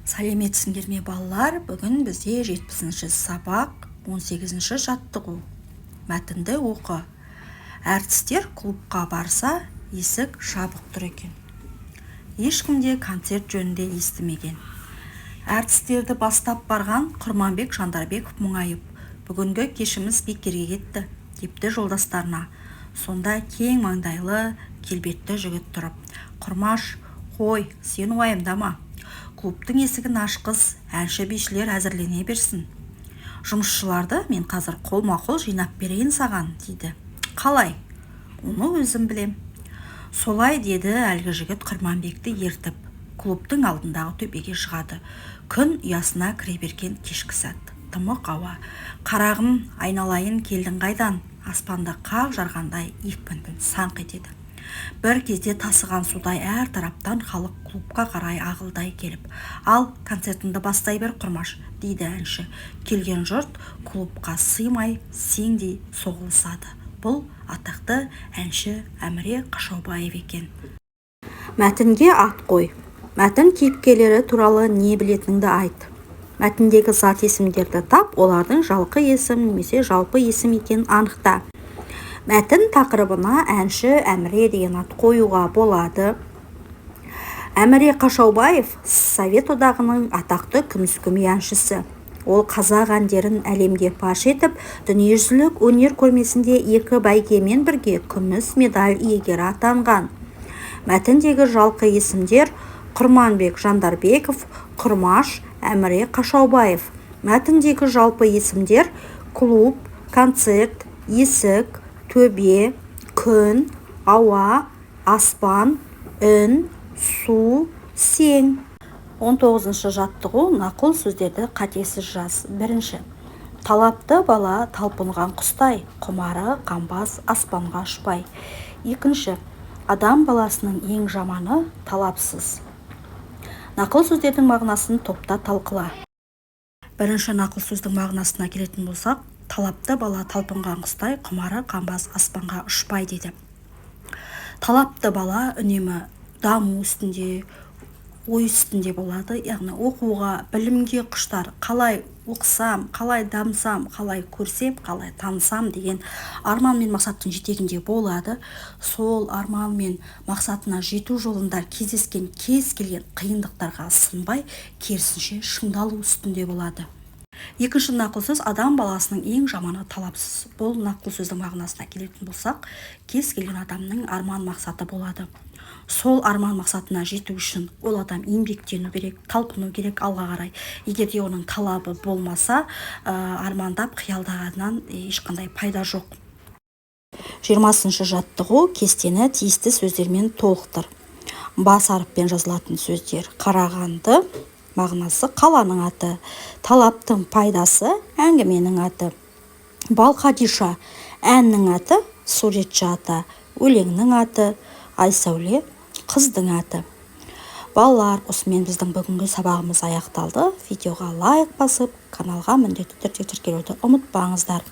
Сәлеметсіңдер ме балалар? Бүгін бізде 70-ші сабақ, 18-ші жаттығу. Мәтінді оқы. Әртістер клубқа барса, есік жабық тұр екен. Ешкімде концерт жөнінде естімеген. Әртістерді бастап барған Құрманбек Жандарбеков мұңайып, бүгінгі кешіміз бекерге кетті, депті жолдастарына. Сонда кең маңдайлы, келбетті жігіт тұрып: Құрмаш, қой, сен уайымдама. Клубтың есігін ашқыз, әнші бишілер әзірлене берсін. Жұмысшыларды мен қазір қолма-қол жинап берейін саған, дейді. Қалай? Оны өзім білем. Солай, деді әлгі жігіт Құрманбекті ертіп. Клубтың алдындағы төбеге шығады. Күн ұясына кіре берген кешкі сәт. Тымық ауа. Қарағым, айналайын, келдің қайдан? Аспанды қақ жарғандай екпінді саңқ етеді. Бір кезде тасыған судай әр тараптан халық клубқа қарай ағылдай келіп: Ал, концертіңді бастай бер, Құрмаш, дейді әнші. Келген жұрт клубқа сыймай сеңдей соғылысады. Бұл атақты әнші Әміре Қашаубаев екен. Мәтінге ат қой. Мәтін кейіпкерлері туралы не білетініңді айт. Мәтіндегі зат есімдерді тап, олардың жалқы есім немесе жалпы есім екенін анықта. Мәтін тақырыбына әнші Әміре деген ат қоюға болады. Әміре Қашаубаев Совет одағының атақты күміс көмей әншісі. Ол қазақ әндерін әлемге паш етіп, дүниежүзілік өнер көрмесінде 2 бәйгемен бірге күміс медаль иегері атанған. Мәтіндегі жалқы есімдер Құрманбек Жандарбеков, Құрмаш, Әміре Қашаубаев. Мәтіндегі жалпы есімдер клуб, концерт, есік, төбе, күн, ауа, аспан, үн, су, сең. 19-шы жаттығу. Нақыл сөздерді қатесіз жаз. 1. Талапты бала талпынған құстай, құмары қамбас аспанға ұшпай. 2. Адам баласының ең жаманы талапсыз. Нақыл сөздердің мағынасын топта талқыла. 1. Нақыл сөздің мағынасына келетін болсақ, талапты бала талпынған құстай, құмары қамбас аспанға ұшпай дейді. Талапты бала үнемі даму үстінде, ой үстінде болады, яғни оқуға, білімге құштар. Қалай оқысам, қалай дамсам, қалай көрсем, қалай танысам деген арман мен мақсаттың жетегінде болады. Сол арман мен мақсатына жету жолында кездескен кез келген қиындықтарға сынбай, керісінше шыңдалу үстінде болады. 2. нақыл сөз. Адам баласының ең жаманы талапсыз. Бұл нақыл сөздің мағынасына келетін болсақ, кез келген адамның арман мақсаты болады. Сол арман мақсатына жету үшін ол адам еңбектену керек, талпыну керек алға қарай. Егер де оның талабы болмаса, армандап қиялдағаннан ешқандай пайда жоқ. 20-шы жаттығу. Кестені тиісті сөздермен толықтыр. Бас әріппен жазылатын сөздер: Қарағанды мағынасы қаланың аты, талаптың пайдасы әңгіменің аты, Балқадиша әннің аты, суретші аты, өлеңнің аты, Айсәуле қыздың аты. Балалар, осымен біздің бүгінгі сабағымыз аяқталды. Видеоға лайк басып, каналға міндетті түрде тіркелуді ұмытпаңыздар.